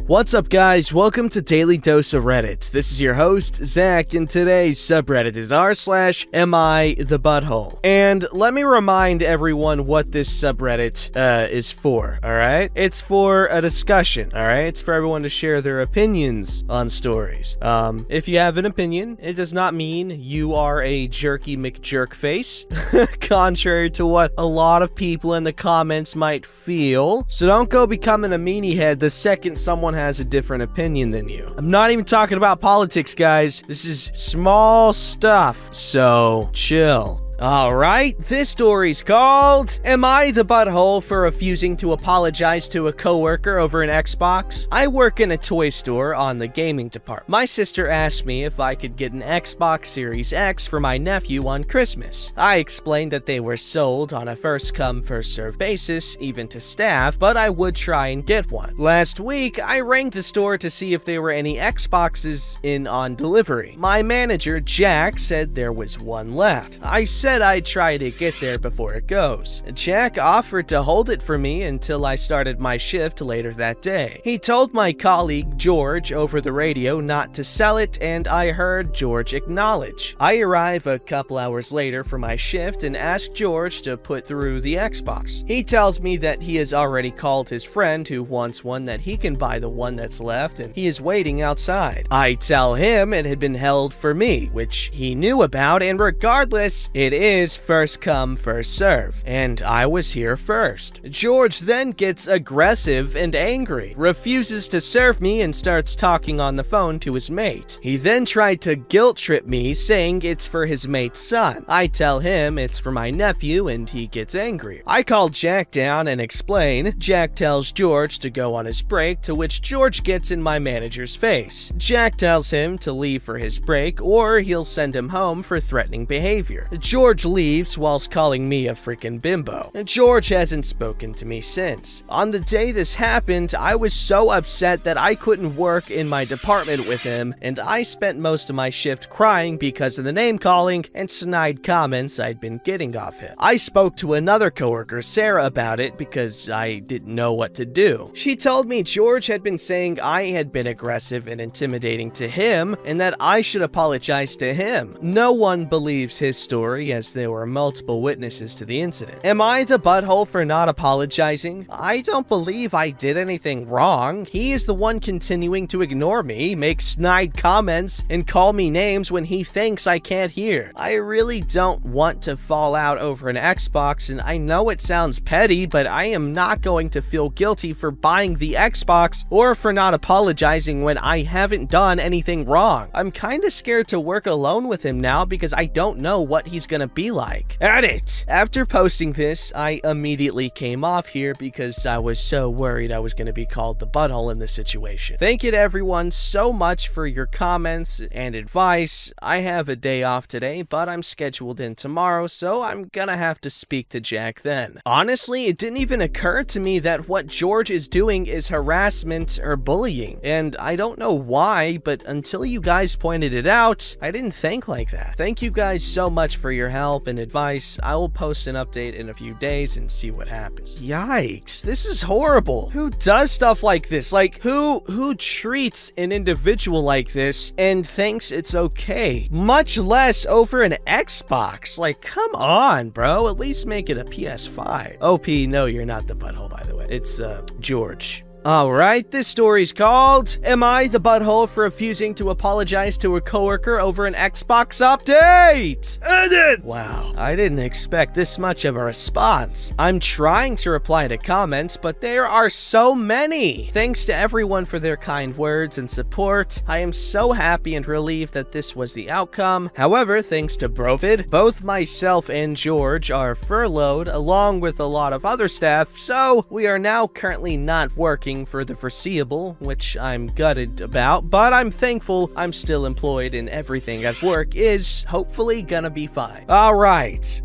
What's up, guys? Welcome to Daily Dose of Reddit. This is your host, Zach, and today's subreddit is r/AmITheButthole. And let me remind everyone what this subreddit is for, alright? It's for a discussion, alright? It's for everyone to share their opinions on stories. If you have an opinion, it does not mean you are a jerky McJerkface, contrary to what a lot of people in the comments might feel. So don't go becoming a meanie head the second someone has a different opinion than you. I'm not even talking about politics, guys. This is small stuff, so chill. Alright, this story's called, Am I the Butthole for Refusing to Apologize to a Coworker Over an Xbox? I work in a toy store on the gaming department. My sister asked me if I could get an Xbox Series X for my nephew on Christmas. I explained that they were sold on a first-come, first-served basis, even to staff, but I would try and get one. Last week, I rang the store to see if there were any Xboxes in on delivery. My manager, Jack, said there was one left. I said I'd try to get there before it goes. Jack offered to hold it for me until I started my shift later that day. He told my colleague George over the radio not to sell it, and I heard George acknowledge. I arrive a couple hours later for my shift and ask George to put through the Xbox. He tells me that he has already called his friend who wants one, that he can buy the one that's left, and he is waiting outside. I tell him it had been held for me, which he knew about, and regardless, it is first come, first serve, and I was here first. George then gets aggressive and angry, refuses to serve me, and starts talking on the phone to his mate. He then tried to guilt trip me, saying it's for his mate's son. I tell him it's for my nephew, and he gets angry. I call Jack down and explain. Jack tells George to go on his break, to which George gets in my manager's face. Jack tells him to leave for his break, or he'll send him home for threatening behavior. George leaves whilst calling me a freaking bimbo. George hasn't spoken to me since. On the day this happened, I was so upset that I couldn't work in my department with him, and I spent most of my shift crying because of the name calling and snide comments I'd been getting off him. I spoke to another coworker, Sarah, about it because I didn't know what to do. She told me George had been saying I had been aggressive and intimidating to him, and that I should apologize to him. No one believes his story, as there were multiple witnesses to the incident. Am I the butthole for not apologizing? I don't believe I did anything wrong. He is the one continuing to ignore me, make snide comments, and call me names when he thinks I can't hear. I really don't want to fall out over an Xbox, and I know it sounds petty, but I am not going to feel guilty for buying the Xbox or for not apologizing when I haven't done anything wrong. I'm kinda scared to work alone with him now because I don't know what he's gonna be like. Edit! After posting this, I immediately came off here because I was so worried I was going to be called the butthole in this situation. Thank you to everyone so much for your comments and advice. I have a day off today, but I'm scheduled in tomorrow, so I'm gonna have to speak to Jack then. Honestly, it didn't even occur to me that what George is doing is harassment or bullying, and I don't know why, but until you guys pointed it out, I didn't think like that. Thank you guys so much for your help and advice. I will post an update in a few days and see what happens. Yikes, this is horrible. Who does stuff like this? Like, who treats an individual like this and thinks it's okay? Much less over an Xbox. Like, come on, bro. At least make it a PS5. OP, no, you're not the butthole, by the way. It's, George. Alright, this story's called, Am I the Butthole for Refusing to Apologize to a Coworker Over an Xbox Update? Edit! Wow, I didn't expect this much of a response. I'm trying to reply to comments, but there are so many. Thanks to everyone for their kind words and support. I am so happy and relieved that this was the outcome. However, thanks to Brovid, both myself and George are furloughed along with a lot of other staff, so we are now currently not working for the foreseeable, which I'm gutted about, but I'm thankful I'm still employed and everything at work is hopefully gonna be fine. Alright,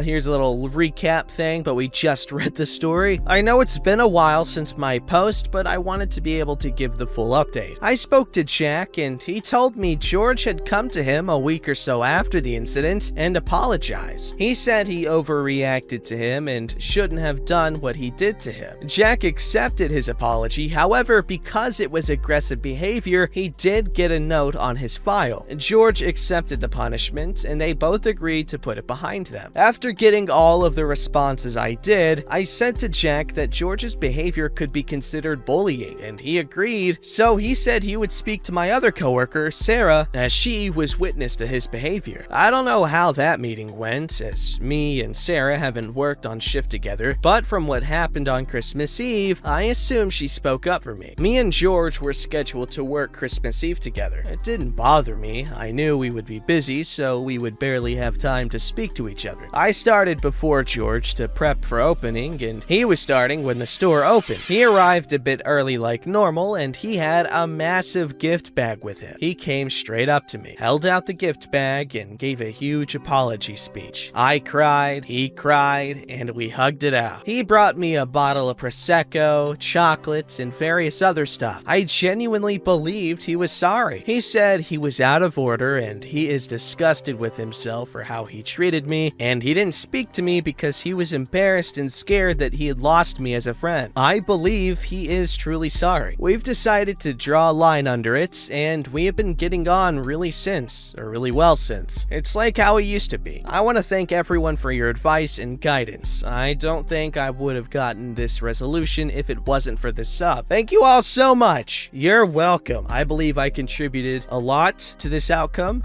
here's a little recap thing, but we just read the story. I know it's been a while since my post, but I wanted to be able to give the full update. I spoke to Jack, and he told me George had come to him a week or so after the incident and apologized. He said he overreacted to him and shouldn't have done what he did to him. Jack accepted his apology apology. However, because it was aggressive behavior, he did get a note on his file. George accepted the punishment, and they both agreed to put it behind them. After getting all of the responses I did, I said to Jack that George's behavior could be considered bullying, and he agreed, so he said he would speak to my other coworker, Sarah, as she was witness to his behavior. I don't know how that meeting went, as me and Sarah haven't worked on shift together, but from what happened on Christmas Eve, I assume she spoke up for me. Me and George were scheduled to work Christmas Eve together. It didn't bother me. I knew we would be busy, so we would barely have time to speak to each other. I started before George to prep for opening, and he was starting when the store opened. He arrived a bit early like normal, and he had a massive gift bag with him. He came straight up to me, held out the gift bag, and gave a huge apology speech. I cried, he cried, and we hugged it out. He brought me a bottle of Prosecco, chocolates, and various other stuff. I genuinely believed he was sorry. He said he was out of order, and he is disgusted with himself for how he treated me, and he didn't speak to me because he was embarrassed and scared that he had lost me as a friend. I believe he is truly sorry. We've decided to draw a line under it, and we have been getting on really well since. It's like how it used to be. I want to thank everyone for your advice and guidance. I don't think I would have gotten this resolution if it wasn't for this sub. Thank you all so much. You're welcome. I believe I contributed a lot to this outcome.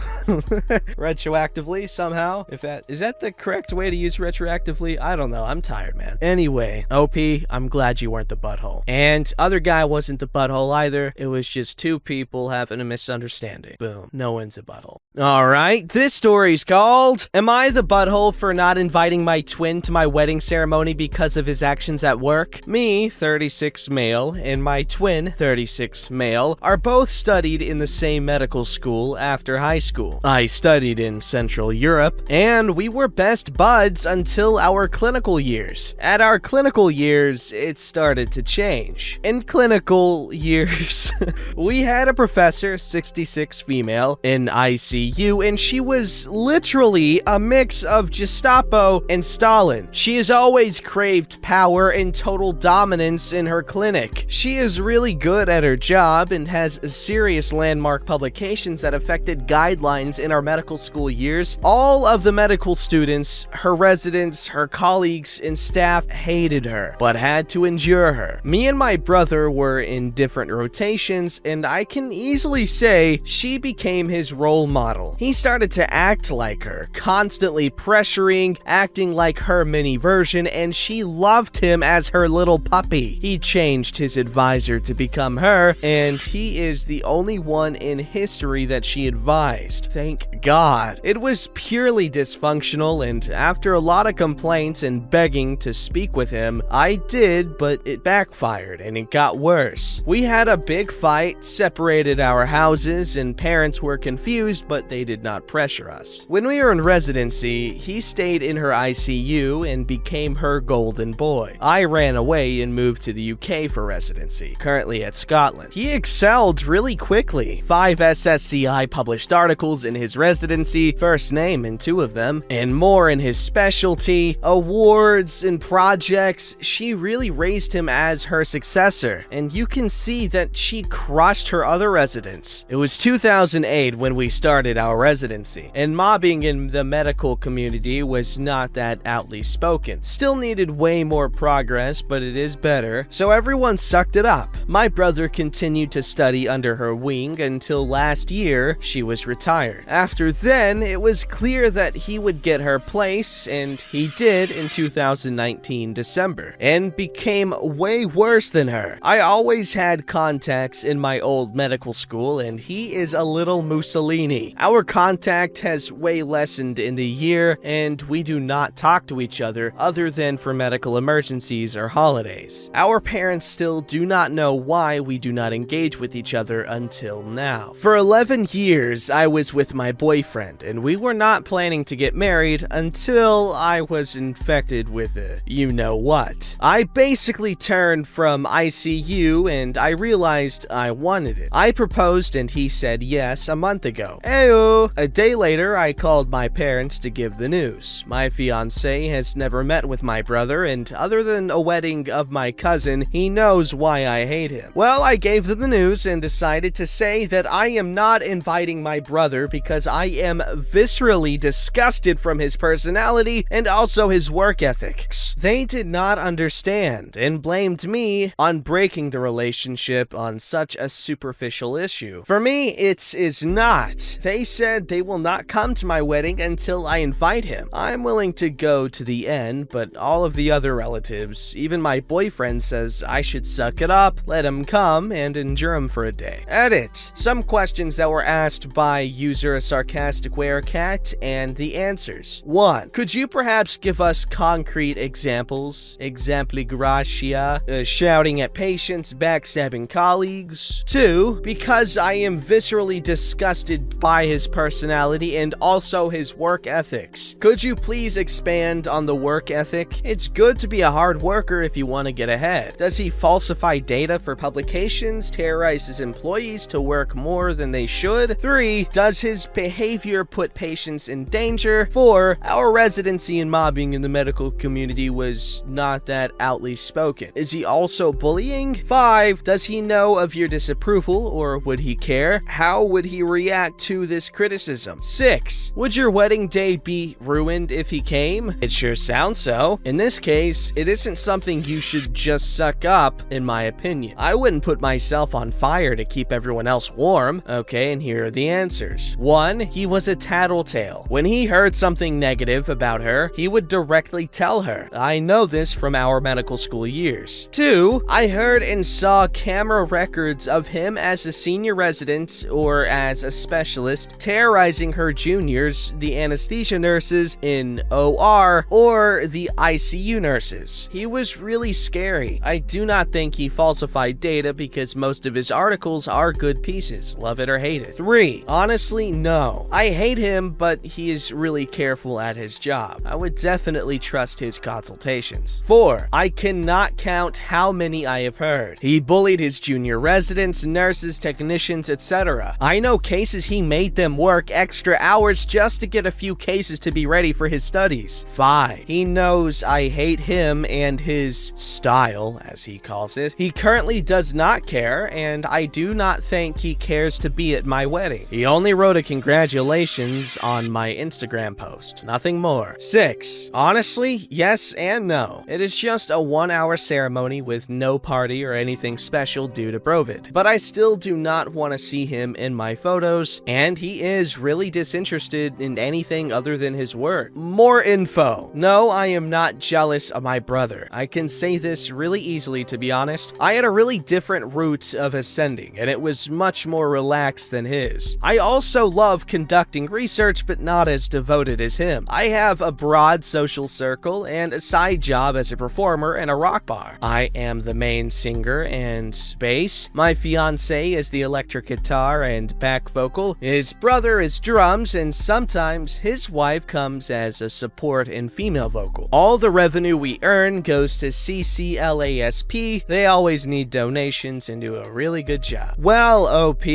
Retroactively, somehow. Is that the correct way to use retroactively? I don't know. I'm tired, man. Anyway, OP, I'm glad you weren't the butthole. And other guy wasn't the butthole either. It was just two people having a misunderstanding. Boom. No one's a butthole. Alright, this story's called Am I the Butthole for Not Inviting My Twin to My Wedding Ceremony Because of His Actions at Work? Me, 36 male, and my twin, 36 male, are both studied in the same medical school after high school. I studied in Central Europe, and we were best buds until our clinical years. At our clinical years, it started to change. In clinical years, we had a professor, 66 female, in ICU, and she was literally a mix of Gestapo and Stalin. She has always craved power and total dominance in her clinic. She is really good at her job and has serious landmark publications that affected guidelines in our medical school years. All of the medical students, her residents, her colleagues, and staff hated her, but had to endure her. Me and my brother were in different rotations, and I can easily say she became his role model. He started to act like her, constantly pressuring, acting like her mini version, and she loved him as her little puppy. He changed his advisor to become her, and he is the only one in history that she advised. Thank God. It was purely dysfunctional, and after a lot of complaints and begging to speak with him, I did, but it backfired and it got worse. We had a big fight, separated our houses, and parents were confused, but they did not pressure us. When we were in residency, he stayed in her ICU and became her golden boy. I ran away and moved to the UK for residency, currently at Scotland. He excelled really quickly. 5 SSCI published articles in his residency, first name in 2 of them, and more in his specialty, awards and projects. She really raised him as her successor, and you can see that she crushed her other residents. It was 2008 when we started our residency, and mobbing in the medical community was not that outly spoken. Still needed way more progress, but it is better, so everyone sucked it up. My brother continued to study under her wing until last year she was retired. After then, it was clear that he would get her place, and he did in 2019 December, and became way worse than her. I always had contacts in my old medical school, and he is a little Mussolini. Our contact has way lessened in the year, and we do not talk to each other than for medical emergencies or holidays. Our parents still do not know why we do not engage with each other until now. For 11 years, I was with my boyfriend, and we were not planning to get married until I was infected with a you-know-what. I basically turned from ICU, and I realized I wanted it. I proposed, and he said yes a month ago. Ayo! A day later, I called my parents to give the news. My fiancé has never met with my brother, and other than a wedding of my cousin, he he knows why I hate him. Well, I gave them the news and decided to say that I am not inviting my brother because I am viscerally disgusted from his personality and also his work ethics. They did not understand and blamed me on breaking the relationship on such a superficial issue. For me, it is not. They said they will not come to my wedding until I invite him. I'm willing to go to the end, but all of the other relatives, even my boyfriend, says I should suck it up, let him come, and endure him for a day. Edit. Some questions that were asked by user Sarcastic Werecat and the answers. 1. Could you perhaps give us concrete examples? Exempli gratia, shouting at patients, backstabbing colleagues. 2. Because I am viscerally disgusted by his personality and also his work ethics. Could you please expand on the work ethic? It's good to be a hard worker if you want to get ahead. Does he falsify data for publications, terrorize his employees to work more than they should? 3. Does his behavior put patients in danger? 4. Our residency and mobbing in the medical community was not that outly spoken. Is he also bullying? 5. Does he know of your disapproval, or would he care? How would he react to this criticism? 6. Would your wedding day be ruined if he came? It sure sounds so. In this case, it isn't something you should just suck up, in my opinion. I wouldn't put myself on fire to keep everyone else warm. Okay, and here are the answers. 1. He was a tattletale. When he heard something negative about her, he would directly tell her. I know this from our medical school years. 2. I heard and saw camera records of him as a senior resident or as a specialist terrorizing her juniors, the anesthesia nurses in OR, or the ICU nurses. He was really scary. I do not think he falsified data because most of his articles are good pieces, love it or hate it. 3. Honestly, no. I hate him, but he is really careful at his job. I would definitely trust his consultations. 4. I cannot count how many I have heard. He bullied his junior residents, nurses, technicians, etc. I know cases he made them work extra hours just to get a few cases to be ready for his studies. 5. He knows I hate him and his style, as he calls it. He currently does not care, and I do not think he cares to be at my wedding. He only wrote a congratulations on my Instagram post. Nothing more. 6. Honestly, yes and no. It is just a 1-hour ceremony with no party or anything special due to Brovid. But I still do not want to see him in my photos, and he is really disinterested in anything other than his work. More info. No, I am not jealous of my brother. I can say this really easily, to be honest. I had a really different route of ascending, and it was much more relaxed than his. I also love conducting research, but not as devoted as him. I have a broad social circle and a side job as a performer in a rock bar. I am the main singer and bass. My fiance is the electric guitar and back vocal. His brother is drums, and sometimes his wife comes as a support and female vocal. All the revenue we earn goes to CCLASP. They always need donations and do a really good job. Well, OP,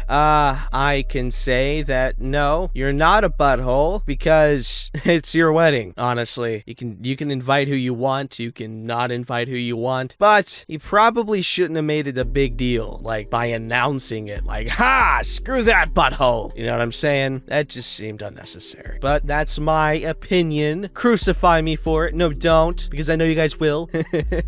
I can say that no, you're not a butthole because it's your wedding, honestly. You can invite who you want, you can not invite who you want, but you probably shouldn't have made it a big deal, like by announcing it, like, ha, screw that butthole. You know what I'm saying? That just seemed unnecessary. But that's my opinion. Crucify me for it. No, don't, because I know you guys will.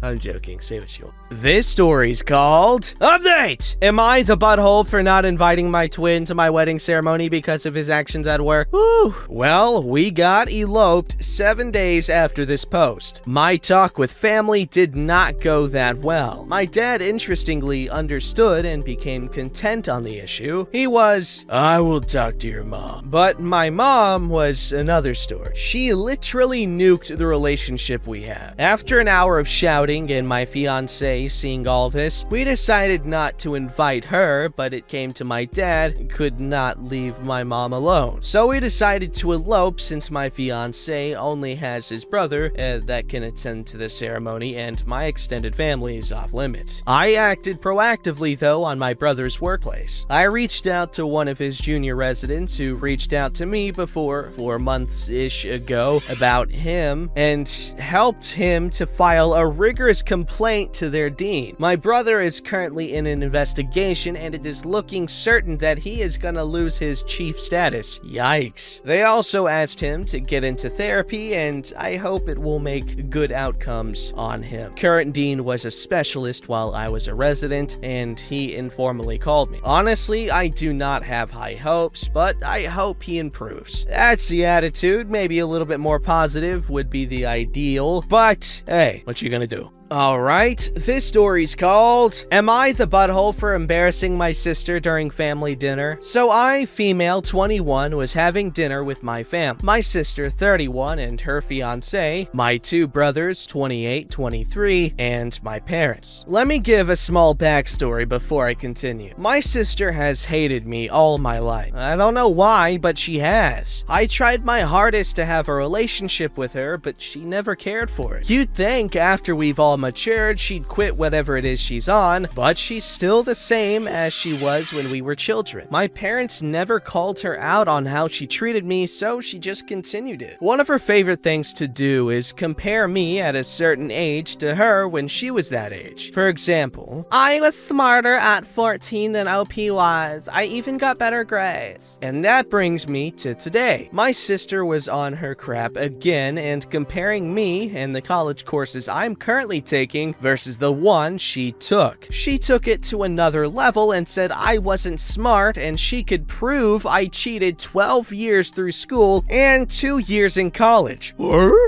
I'm joking. Say what you want. This story's called Update! Am I the butthole for not inviting my twin to my wedding ceremony because of his actions at work? Whew. Well, we got eloped 7 days after this post. My talk with family did not go that well. My dad interestingly understood and became content on the issue. He was, I will talk to your mom. But my mom was another story. She literally nuked the relationship we have. After an hour of shouting and my fiance seeing all this, we decided not to invite her, but it came to my dad, could not leave my mom alone. So we decided to elope since my fiance only has his brother that can attend to the ceremony, and my extended family is off limits. I acted proactively though on my brother's workplace. I reached out to one of his junior residents who reached out to me before 4 months-ish ago about him and helped him to file a rigorous complaint complaint to their dean. My brother is currently in an investigation and it is looking certain that he is gonna lose his chief status. Yikes. They also asked him to get into therapy and I hope it will make good outcomes on him. Current dean was a specialist while I was a resident and he informally called me. Honestly, I do not have high hopes, but I hope he improves. That's the attitude. Maybe a little bit more positive would be the ideal, but hey, what you gonna do? Alright, this story's called, Am I the Butthole for Embarrassing My Sister During Family Dinner? So I, female 21, was having dinner with my fam. My sister 31 and her fiancé, my two brothers 28, 23, and my parents. Let me give a small backstory before I continue. My sister has hated me all my life. I don't know why, but she has. I tried my hardest to have a relationship with her, but she never cared for it. You'd think after we've all matured, she'd quit whatever it is she's on, but she's still the same as she was when we were children. My parents never called her out on how she treated me, so she just continued it. One of her favorite things to do is compare me at a certain age to her when she was that age. For example, I was smarter at 14 than OP was. I even got better grades. And that brings me to today. My sister was on her crap again and comparing me and the college courses I'm currently taking versus the one she took. She took it to another level and said I wasn't smart and she could prove I cheated 12 years through school and 2 years in college.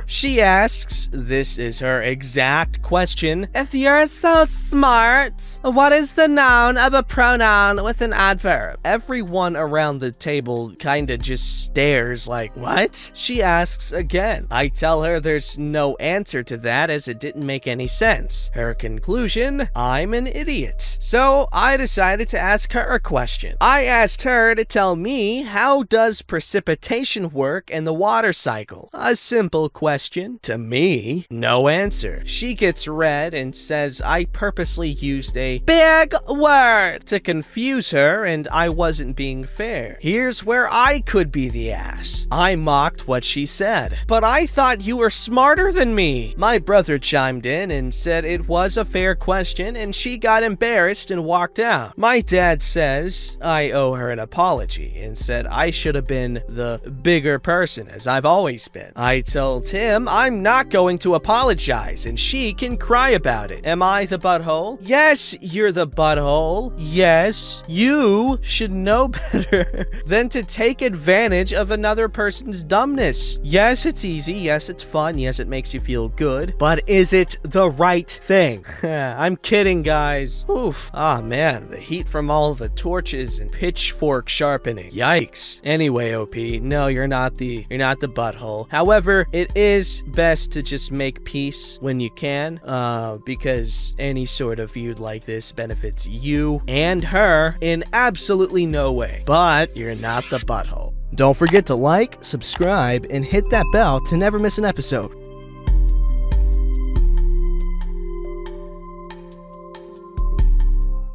She asks, this is her exact question, if you're so smart, what is the noun of a pronoun with an adverb? Everyone around the table kinda just stares like, what? She asks again. I tell her there's no answer to that as it didn't make any sense. Her conclusion, I'm an idiot. So I decided to ask her a question. I asked her to tell me, how does precipitation work in the water cycle? A simple question. To me, no answer. She gets red and says I purposely used a big word to confuse her and I wasn't being fair. Here's where I could be the ass. I mocked what she said. But I thought you were smarter than me. My brother chimed in and said it was a fair question and she got embarrassed and walked out. My dad says I owe her an apology and said I should have been the bigger person as I've always been. I told him I'm not going to apologize and she can cry about it. Am I the butthole? Yes, you're the butthole. Yes, you should know better than to take advantage of another person's dumbness. Yes, it's easy. Yes, it's fun. Yes, it makes you feel good. But is it the right thing? I'm kidding, guys. Oof. Ah, man, the heat from all the torches and pitchfork sharpening. Yikes. Anyway, OP, no, you're not the butthole. However, it is best to just make peace when you can, because any sort of feud like this benefits you and her in absolutely no way. But you're not the butthole. Don't forget to like, subscribe, and hit that bell to never miss an episode.